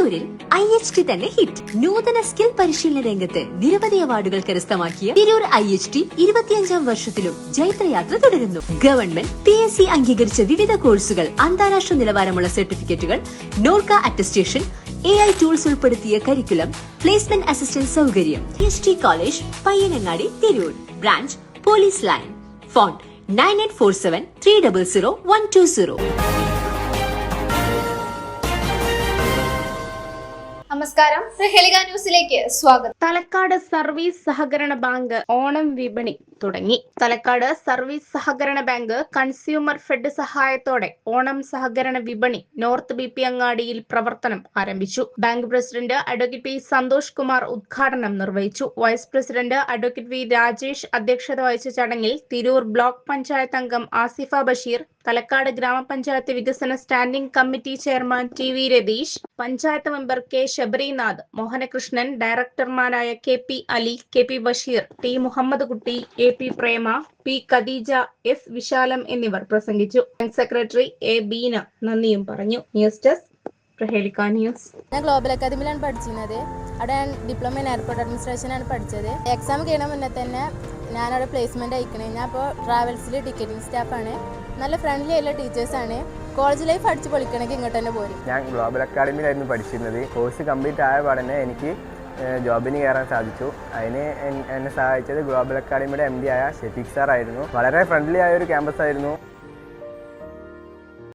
തിരൂരിൽ IHT തന്നെ hit. നൂതന സ്കിൽ പരിശീലന രംഗത്ത് നിരവധി അവാർഡുകൾ കരസ്ഥമാക്കിയ തിരൂർ IHT 25ാം വർഷത്തിലും ജൈത്രയാത്ര തുടരുന്നു. ഗവൺമെന്റ് PSC അംഗീകരിച്ച വിവിധ കോഴ്സുകൾ, അന്താരാഷ്ട്ര നിലവാരമുള്ള സർട്ടിഫിക്കറ്റുകൾ, നോർക്ക അറ്റസ്റ്റേഷൻ, AI ടൂൾസ് ഉൾപ്പെടുത്തിയ കരിക്കുലം, പ്ലേസ്മെന്റ് അസിസ്റ്റന്റ് സൗകര്യം. IHT college, Payyanangadi, Tirur. Branch police line. Phone 9847 300 120. നമസ്കാരം, പ്രഹേളിക ന്യൂസിലേക്ക് സ്വാഗതം. തലക്കാട് സർവീസ് സഹകരണ ബാങ്ക് ഓണം വിപണി തുടങ്ങി. തലക്കാട് സർവീസ് സഹകരണ ബാങ്ക് കൺസ്യൂമർ ഫെഡ് സഹായത്തോടെ ഓണം സഹകരണ വിപണി നോർത്ത് BP അങ്ങാടിയിൽ പ്രവർത്തനം ആരംഭിച്ചു. Bank president advocate P Santhosh Kumar ഉദ്ഘാടനം നിർവഹിച്ചു. Vice president advocate V Rajesh അധ്യക്ഷത വഹിച്ച ചടങ്ങിൽ തിരൂർ ബ്ലോക്ക് പഞ്ചായത്ത് അംഗം ആസിഫ ബഷീർ, തലക്കാട് ഗ്രാമപഞ്ചായത്ത് വികസന standing committee chairman TV Ratheesh, panchayat member K Sabarinath, Mohanakrishnan, ഡയറക്ടർമാരായ KP Ali, KP Basheer, T Muhammad Kutty, AP പ്രേമ, P ഖദീജ, S വിശാലം എന്നിവർ പ്രസംഗിച്ചു. ബാങ്ക് സെക്രട്ടറി A ബീന നന്ദിയും പറഞ്ഞു. News desk Prahelika news. ഞാൻ ഗ്ലോബൽ അക്കാദമിയിലാണ് പഠിച്ചിരുന്നത്. അവിടെ ഞാൻ ഡിപ്ലോമ ഇൻ എയർപോർട്ട് അഡ്മിനിസ്ട്രേഷനാണ് പഠിച്ചത്. എക്സാം കഴിയണ മുന്നേ തന്നെ ഞാനവിടെ പ്ലേസ്മെന്റ് അയക്കണേ. ഞാൻ ഇപ്പോൾ ട്രാവൽസിൽ ടിക്കറ്റിംഗ് സ്റ്റാഫാണ്. നല്ല ഫ്രണ്ട്ലി ആയിട്ടുള്ള ടീച്ചേഴ്സാണ്. കോളേജ് ലൈഫ് അടിച്ച് പൊളിക്കണമെങ്കിൽ ഇങ്ങോട്ട് തന്നെ പോരും. ഞാൻ ഗ്ലോബൽ അക്കാദമിയിലായിരുന്നു പഠിച്ചിരുന്നത്. കോഴ്സ് കംപ്ലീറ്റ് ആയ പാടന്നെ എനിക്ക് ജോബിന് കയറാൻ സാധിച്ചു. അതിന് എന്നെ സഹായിച്ചത് ഗ്ലോബൽ അക്കാദമിയുടെ MD ആയ ഷെഫീഖ് സാർ ആയിരുന്നു. വളരെ ഫ്രണ്ട്ലി ആയ ഒരു ക്യാമ്പസ് ആയിരുന്നു.